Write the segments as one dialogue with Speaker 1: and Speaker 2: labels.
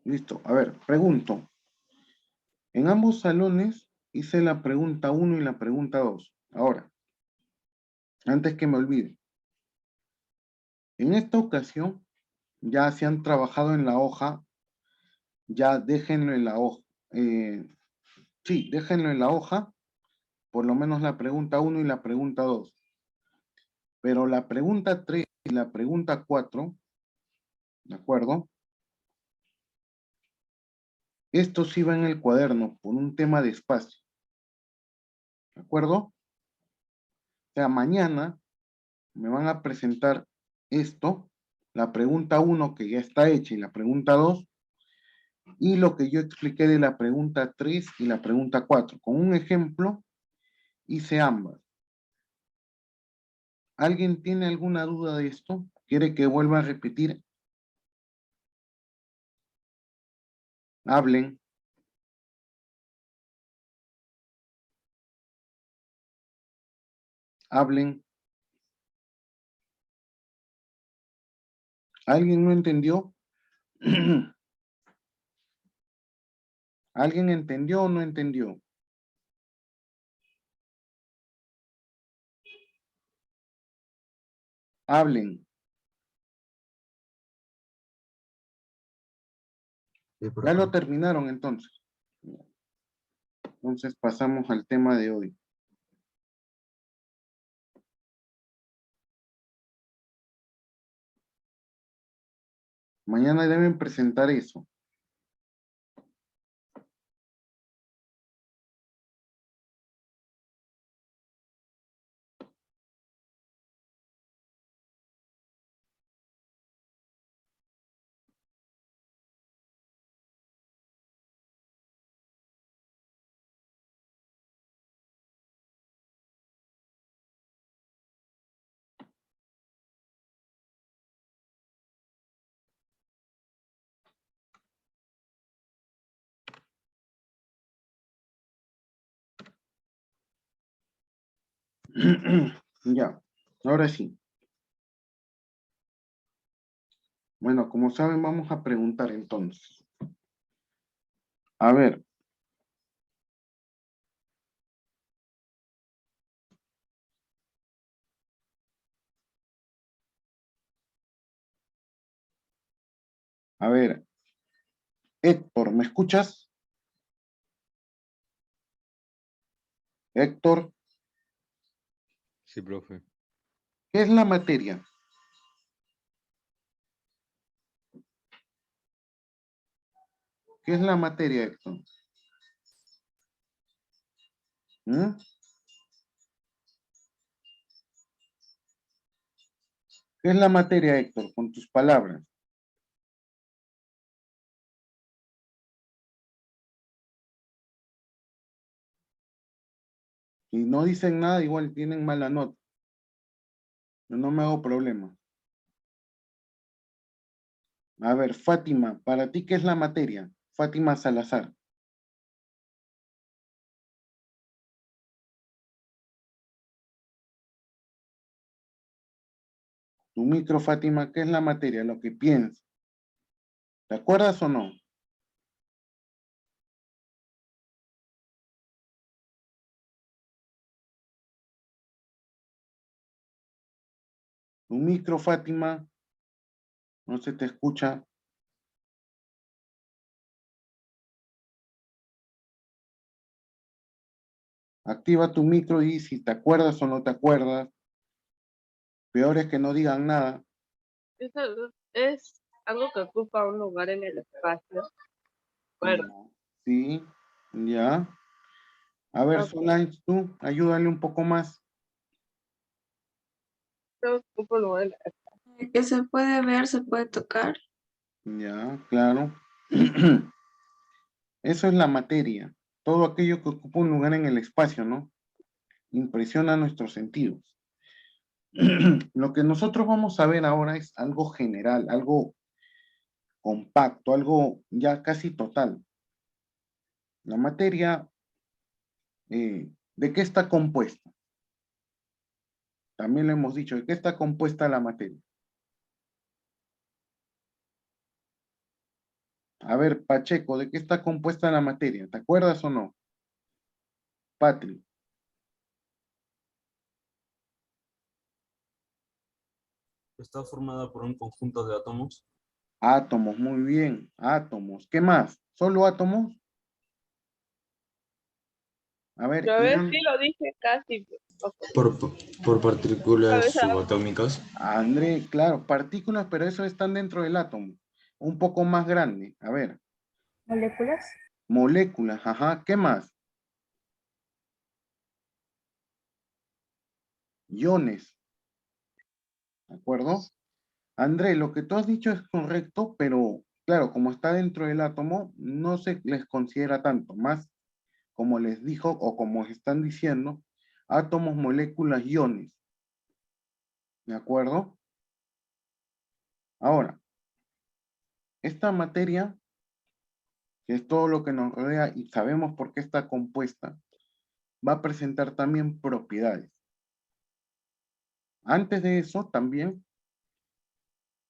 Speaker 1: Listo. A ver, pregunto. En ambos salones hice la pregunta uno y la pregunta 2. Ahora, antes que me olvide. En esta ocasión, ya se han trabajado en la hoja, ya déjenlo en la hoja. Sí, déjenlo en la hoja, por lo menos la pregunta uno y la pregunta 2. Pero la pregunta 3 y la pregunta 4, ¿de acuerdo? Esto sí va en el cuaderno por un tema de espacio, ¿de acuerdo? O sea, mañana me van a presentar esto, la pregunta uno que ya está hecha y la pregunta 2, y lo que yo expliqué de la pregunta 3 y la pregunta 4. Con un ejemplo, hice ambas. ¿Alguien tiene alguna duda de esto? ¿Quiere que vuelva a repetir? Hablen. Hablen. ¿Alguien no entendió? ¿Alguien entendió o no entendió? Hablen.
Speaker 2: Sí,
Speaker 1: Ya
Speaker 2: profe.
Speaker 1: lo terminaron entonces. Entonces pasamos al tema de hoy. Mañana deben presentar eso. Ya, ahora sí. Bueno, como saben, vamos a preguntar entonces. A ver. A ver. Héctor, ¿me escuchas? Héctor,
Speaker 3: Sí, profe.
Speaker 1: ¿qué es la materia? ¿Qué es la materia, Héctor? ¿Mm? ¿Qué es la materia, Héctor? Con tus palabras. Si no dicen nada, igual tienen mala nota. Yo no me hago problema. A ver, Fátima, ¿para ti qué es la materia? Fátima Salazar. Tu micro, Fátima, ¿qué es la materia? Lo que piensas. ¿Te acuerdas o no? Tu micro, Fátima, no se te escucha. Activa tu micro y si te acuerdas o no te acuerdas. Peor es que no digan nada.
Speaker 4: Es algo que ocupa un lugar en el espacio. Bueno,
Speaker 1: Sí, ya. A ver,
Speaker 4: ok,
Speaker 1: Solange, tú, ayúdale un poco más.
Speaker 4: ocupa un lugar en el
Speaker 5: Que se puede ver, se puede tocar.
Speaker 1: Ya, claro. Eso es la materia. Todo aquello que ocupa un lugar en el espacio, ¿no? Impresiona nuestros sentidos. Lo que nosotros vamos a ver ahora es algo general, algo compacto, algo ya casi total. La materia, ¿de qué está compuesta? También lo hemos dicho, ¿de qué está compuesta la materia? A ver, Pacheco, ¿de qué está compuesta la materia? ¿Te acuerdas o no? Patri.
Speaker 2: Está formada por un conjunto de átomos.
Speaker 1: Átomos, muy bien. Átomos. ¿Qué más? ¿Solo átomos? A ver,
Speaker 4: Yo a ver
Speaker 1: Irán.
Speaker 4: si lo dije casi. Ok.
Speaker 2: Por partículas
Speaker 4: Cabeza.
Speaker 2: subatómicas.
Speaker 1: André, claro, partículas, pero eso están dentro del átomo. Un poco más grande. A ver,
Speaker 6: Moléculas.
Speaker 1: moléculas, ajá. ¿Qué más? Iones. ¿De acuerdo? André, lo que tú has dicho es correcto, pero claro, como está dentro del átomo, no se les considera tanto. Más, como les dijo o como están diciendo, átomos, moléculas, iones. ¿De acuerdo? Ahora, esta materia, que es todo lo que nos rodea y sabemos por qué está compuesta, va a presentar también propiedades. Antes de eso, también,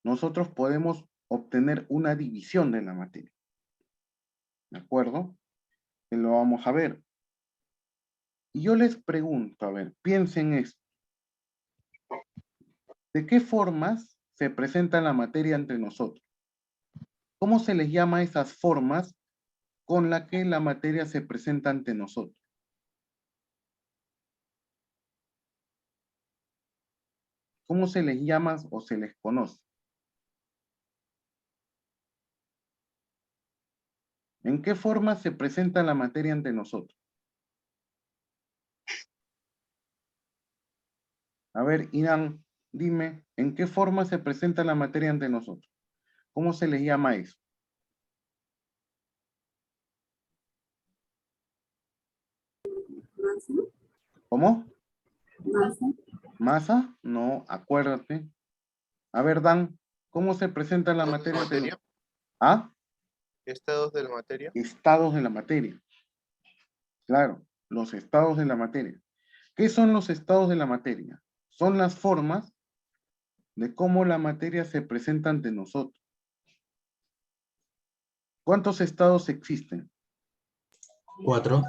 Speaker 1: nosotros podemos obtener una división de la materia. ¿De acuerdo? Que lo vamos a ver. Y yo les pregunto, a ver, piensen esto. ¿De qué formas se presenta la materia entre nosotros? ¿Cómo se les llama a esas formas con las que la materia se presenta ante nosotros? ¿Cómo se les llama o se les conoce? ¿En qué forma se presenta la materia ante nosotros? A ver, Irán, dime, ¿en qué forma se presenta la materia ante nosotros? ¿Cómo se les llama eso? ¿Cómo? ¿Masa? No, acuérdate. A ver, Dan, ¿cómo se presenta la materia ante nosotros? ¿Ah?
Speaker 7: Estados de la materia.
Speaker 1: Estados de la materia. Claro, los estados de la materia. ¿Qué son los estados de la materia? Son las formas de cómo la materia se presenta ante nosotros. ¿Cuántos estados existen?
Speaker 2: 4.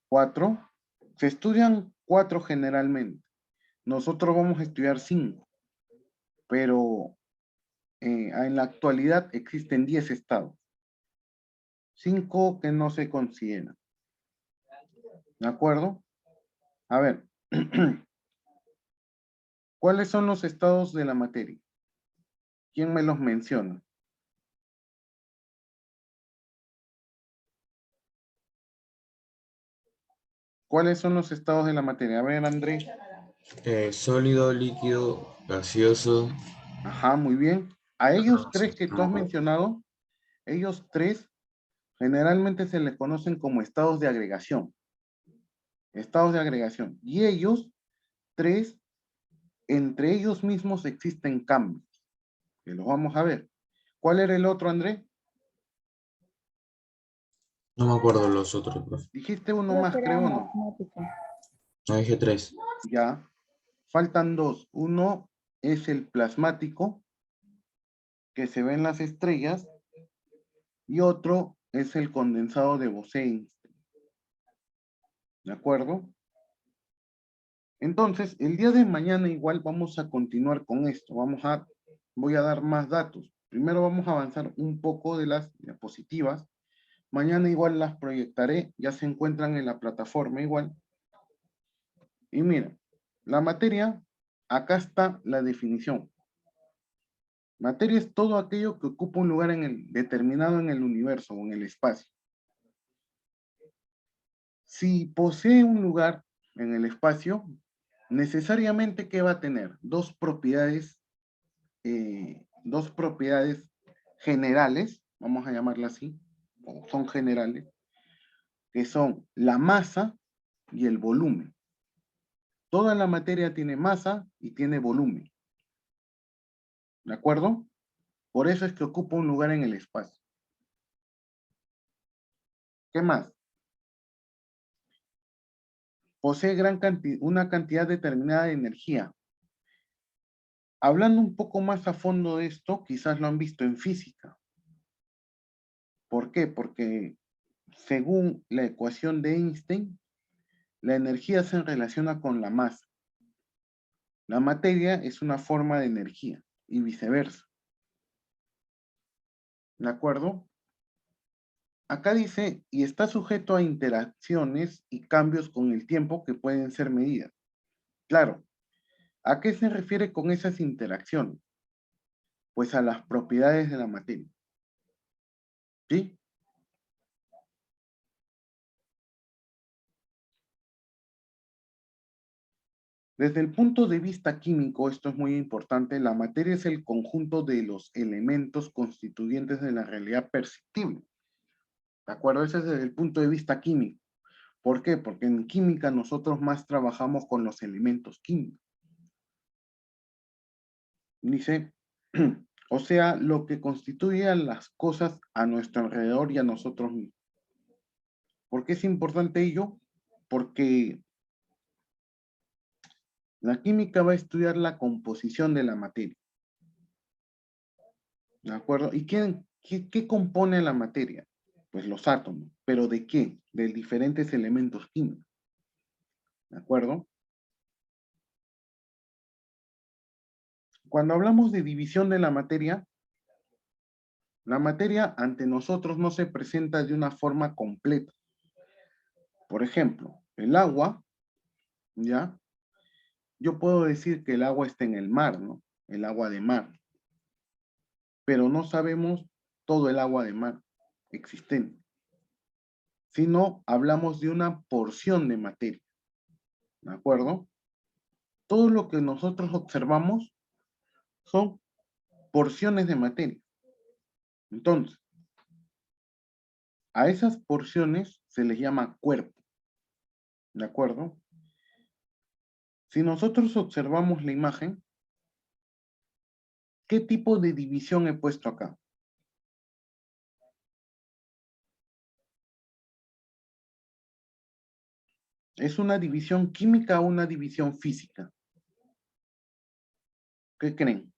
Speaker 1: 4. Se estudian 4 generalmente. Nosotros vamos a estudiar 5, pero en la actualidad existen 10 estados. 5 que no se consideran. ¿De acuerdo? A ver, ¿cuáles son los estados de la materia? ¿Quién me los menciona? ¿Cuáles son los estados de la materia? A ver, Andrés.
Speaker 2: Sólido, líquido, gaseoso.
Speaker 1: Ajá, muy bien. A ellos 3 que
Speaker 2: No
Speaker 1: tú
Speaker 2: me
Speaker 1: has
Speaker 2: acuerdo.
Speaker 1: mencionado, ellos 3 generalmente se les conocen como estados de agregación. Estados de agregación. Y ellos 3, entre ellos mismos existen cambios, que los vamos a ver. ¿Cuál era el otro, Andrés?
Speaker 2: No me acuerdo los otros, profe.
Speaker 1: Dijiste uno
Speaker 6: Creo
Speaker 1: más,
Speaker 6: que era
Speaker 1: creo, ¿no?
Speaker 6: matemática.
Speaker 2: No, dije 3.
Speaker 1: Ya. Faltan 2. Uno es el plasmático, que se ve en las estrellas, y otro es el condensado de Bose-Einstein. ¿De acuerdo? Entonces, el día de mañana igual vamos a continuar con esto. Voy a dar más datos. Primero vamos a avanzar un poco de las diapositivas. Mañana igual las proyectaré, ya se encuentran en la plataforma igual. Y miren, la materia, acá está la definición. Materia es todo aquello que ocupa un lugar determinado en el universo o en el espacio. Si posee un lugar en el espacio, necesariamente, ¿qué va a tener? Dos propiedades generales, vamos a llamarla así, o son generales, que son la masa y el volumen. Toda la materia tiene masa y tiene volumen. ¿De acuerdo? Por eso es que ocupa un lugar en el espacio. ¿Qué más? Posee una cantidad determinada de energía. Hablando un poco más a fondo de esto, quizás lo han visto en física. ¿Por qué? Porque según la ecuación de Einstein, la energía se relaciona con la masa. La materia es una forma de energía y viceversa. ¿De acuerdo? Acá dice, y está sujeto a interacciones y cambios con el tiempo que pueden ser medidas. Claro, ¿a qué se refiere con esas interacciones? Pues a las propiedades de la materia. ¿Sí? Desde el punto de vista químico, esto es muy importante, la materia es el conjunto de los elementos constituyentes de la realidad perceptible. ¿De acuerdo? Ese es desde el punto de vista químico. ¿Por qué? Porque en química nosotros más trabajamos con los elementos químicos. Dice, o sea, lo que constituye a las cosas a nuestro alrededor y a nosotros mismos. ¿Por qué es importante ello? Porque la química va a estudiar la composición de la materia. ¿De acuerdo? ¿Y qué compone la materia? Pues los átomos. ¿Pero de qué? De diferentes elementos químicos. ¿De acuerdo? Cuando hablamos de división de la materia ante nosotros no se presenta de una forma completa. Por ejemplo, el agua, ¿ya? Yo puedo decir que el agua está en el mar, ¿no? El agua de mar. Pero no sabemos todo el agua de mar existente. Sino hablamos de una porción de materia. ¿De acuerdo? Todo lo que nosotros observamos son porciones de materia. Entonces, a esas porciones se les llama cuerpo. ¿De acuerdo? Si nosotros observamos la imagen, ¿qué tipo de división he puesto acá? ¿Es una división química o una división física? ¿Qué creen?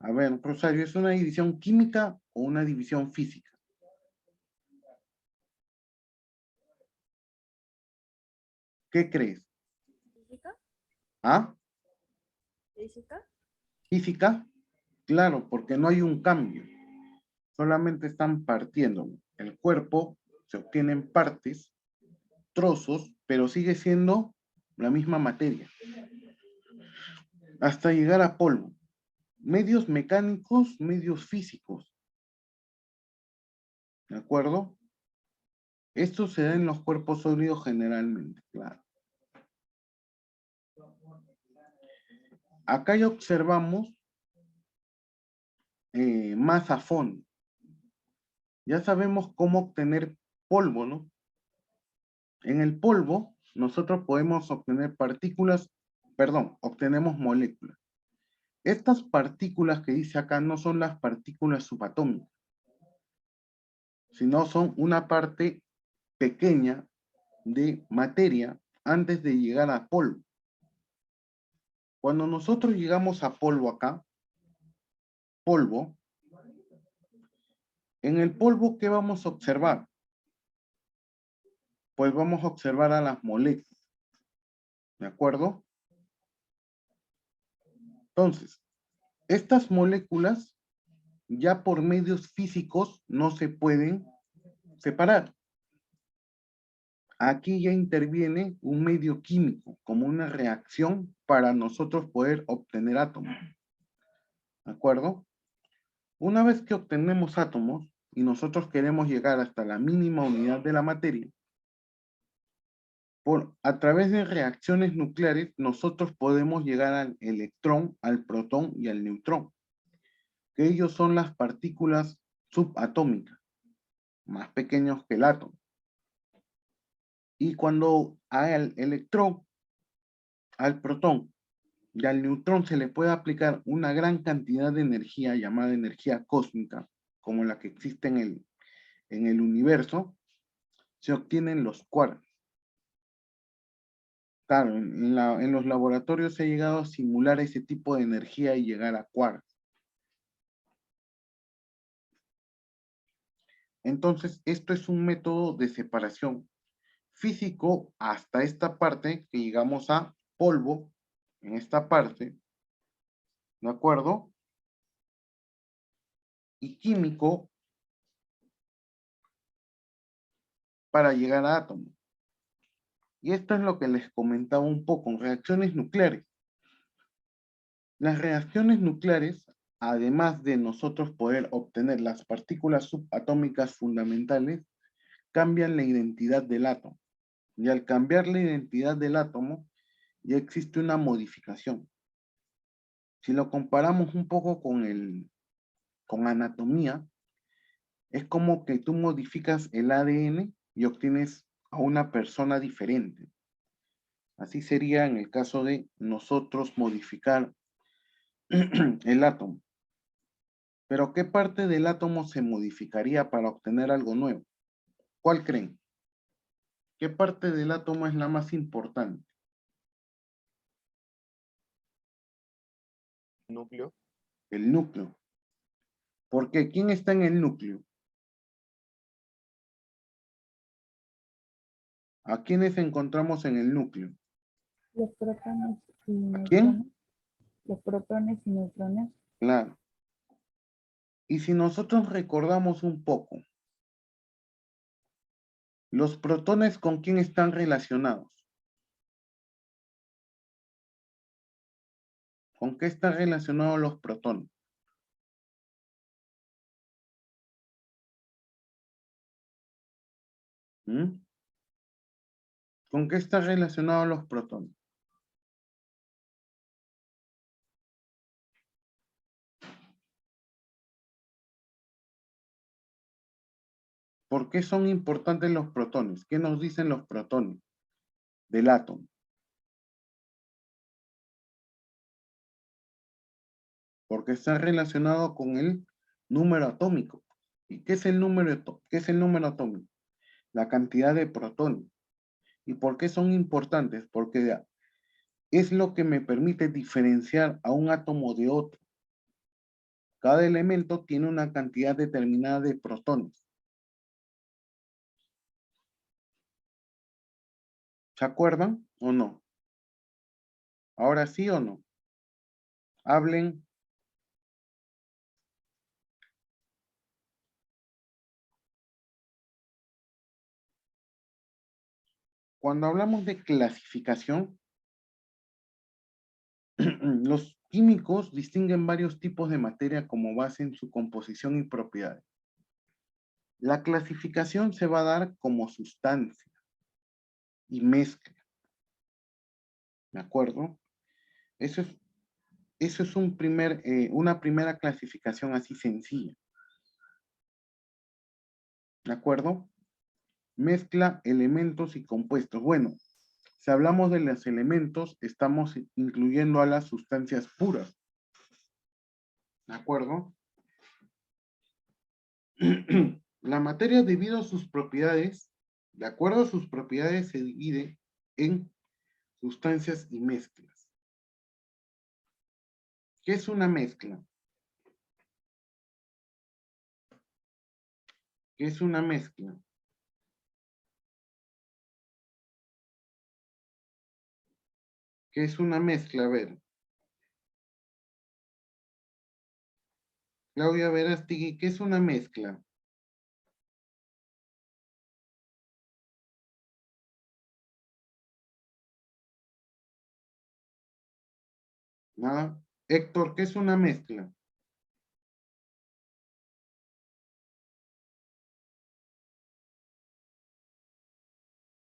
Speaker 1: A ver, Rosario, ¿es una división química o una división física? ¿Qué crees?
Speaker 4: ¿Física?
Speaker 1: ¿Ah?
Speaker 4: ¿Física?
Speaker 1: ¿Física? Claro, porque no hay un cambio. Solamente están partiendo. El cuerpo se obtienen partes, trozos, pero sigue siendo la misma materia. Hasta llegar a polvo. Medios mecánicos, medios físicos. ¿De acuerdo? Esto se da en los cuerpos sólidos generalmente, claro. Acá ya observamos más a fondo. Ya sabemos cómo obtener polvo, ¿no? En el polvo, nosotros podemos obtener partículas, perdón, obtenemos moléculas. Estas partículas que dice acá no son las partículas subatómicas, sino son una parte pequeña de materia antes de llegar a polvo. Cuando nosotros llegamos a polvo acá, polvo, en el polvo, ¿qué vamos a observar? Pues vamos a observar a las moléculas. ¿De acuerdo? Entonces, estas moléculas ya por medios físicos no se pueden separar. Aquí ya interviene un medio químico, como una reacción para nosotros poder obtener átomos. ¿De acuerdo? Una vez que obtenemos átomos y nosotros queremos llegar hasta la mínima unidad de la materia, a través de reacciones nucleares, nosotros podemos llegar al electrón, al protón y al neutrón, que ellos son las partículas subatómicas, más pequeños que el átomo. Y cuando al electrón, al protón y al neutrón se le puede aplicar una gran cantidad de energía llamada energía cósmica, como la que existe en el universo, se obtienen los quarks. Claro, en los laboratorios se ha llegado a simular ese tipo de energía y llegar a quarks. Entonces, esto es un método de separación físico hasta esta parte que llegamos a polvo, en esta parte, ¿de acuerdo? Y químico para llegar a átomos. Y esto es lo que les comentaba un poco en reacciones nucleares. Las reacciones nucleares, además de nosotros poder obtener las partículas subatómicas fundamentales, cambian la identidad del átomo. Y al cambiar la identidad del átomo, ya existe una modificación. Si lo comparamos un poco con anatomía, es como que tú modificas el ADN y obtienes a una persona diferente. Así sería en el caso de nosotros modificar el átomo. Pero ¿qué parte del átomo se modificaría para obtener algo nuevo? ¿Cuál creen? ¿Qué parte del átomo es la más importante?
Speaker 7: Núcleo.
Speaker 1: El núcleo. ¿Por qué? ¿Quién está en el núcleo? ¿A quiénes encontramos en el núcleo?
Speaker 6: Los protones y
Speaker 1: ¿A quién?
Speaker 6: neutrones. Los protones y neutrones.
Speaker 1: Claro. Y si nosotros recordamos un poco, ¿los protones con quién están relacionados? ¿Con qué están relacionados los protones? ¿Mm? ¿Con qué están relacionados los protones? ¿Por qué son importantes los protones? ¿Qué nos dicen los protones del átomo? Porque está relacionado con el número atómico. ¿Y qué es el qué es el número atómico? La cantidad de protones. ¿Y por qué son importantes? Porque es lo que me permite diferenciar a un átomo de otro. Cada elemento tiene una cantidad determinada de protones. ¿Se acuerdan o no? ¿Ahora sí o no? Hablen. Cuando hablamos de clasificación, los químicos distinguen varios tipos de materia como base en su composición y propiedades. La clasificación se va a dar como sustancia y mezcla. ¿De acuerdo? Eso es una primera clasificación así sencilla. ¿De acuerdo? Mezcla elementos y compuestos. Bueno, si hablamos de los elementos, estamos incluyendo a las sustancias puras. ¿De acuerdo? La materia, debido a sus propiedades, de acuerdo a sus propiedades, se divide en sustancias y mezclas. ¿Qué es una mezcla? ¿Qué es una mezcla? ¿Qué es una mezcla? A ver. Claudia Verástegui, ¿qué es una mezcla? Nada. Héctor, ¿qué es una mezcla?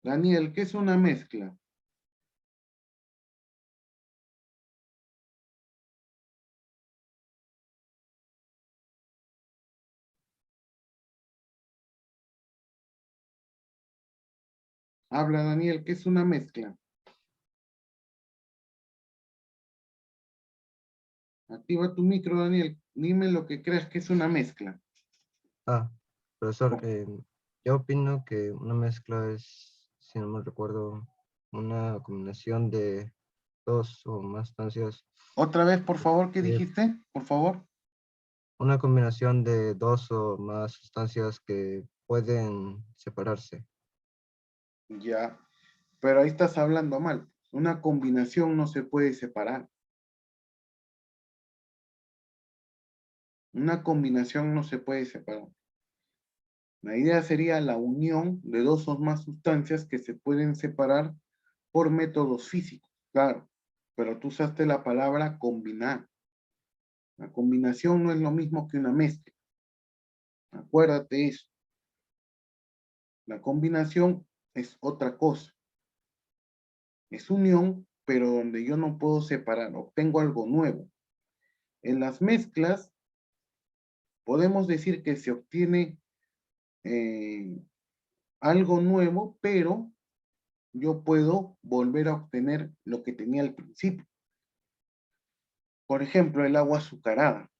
Speaker 1: Daniel, ¿qué es una mezcla? Habla, Daniel, ¿qué es una mezcla? Activa tu micro, Daniel. Dime lo que creas que es una mezcla.
Speaker 8: Profesor,
Speaker 1: Co-
Speaker 8: yo opino que una mezcla es, si no me recuerdo, una combinación de dos o más sustancias.
Speaker 1: Otra vez, por favor, ¿qué
Speaker 8: Eh,
Speaker 1: dijiste? Por favor.
Speaker 8: Una combinación de dos o más sustancias que pueden separarse.
Speaker 1: Ya. Pero ahí estás hablando mal. Una combinación no se puede separar. Una combinación no se puede separar. La idea sería la unión de dos o más sustancias que se pueden separar por métodos físicos, claro. Pero tú usaste la palabra combinar. La combinación no es lo mismo que una mezcla. Acuérdate eso. La combinación es otra cosa. Es unión, pero donde yo no puedo separar, obtengo algo nuevo. En las mezclas, podemos decir que se obtiene algo nuevo, pero yo puedo volver a obtener lo que tenía al principio. Por ejemplo, el agua azucarada.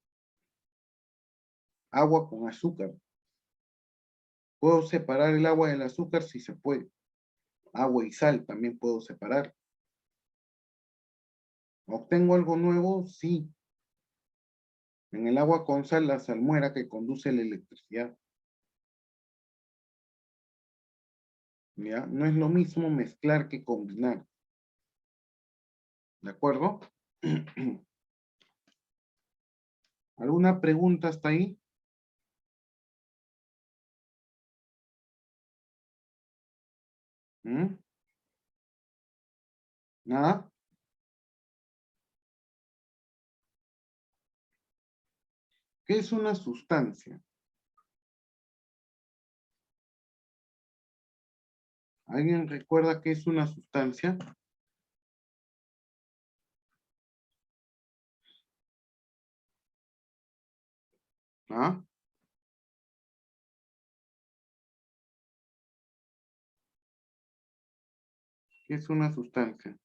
Speaker 1: Agua con azúcar. ¿Puedo separar el agua del azúcar? Sí se puede. Agua y sal también puedo separar. ¿Obtengo algo nuevo? Sí. En el agua con sal, la salmuera que conduce la electricidad. ¿Ya? No es lo mismo mezclar que combinar. ¿De acuerdo? ¿Alguna pregunta hasta ahí? ¿Mm? ¿Nada? ¿Qué es una sustancia? ¿Alguien recuerda qué es una sustancia? ¿Ah? ¿Qué es una sustancia?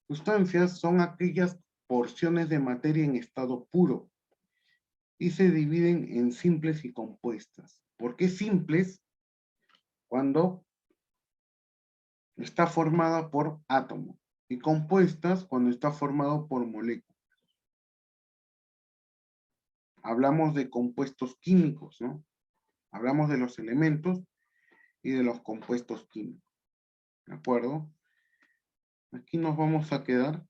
Speaker 1: Sustancias son aquellas porciones de materia en estado puro y se dividen en simples y compuestas. ¿Por qué simples? Cuando está formada por átomos y compuestas cuando está formado por moléculas. Hablamos de compuestos químicos, ¿no? Hablamos de los elementos y de los compuestos químicos. ¿De acuerdo? Aquí nos vamos a quedar.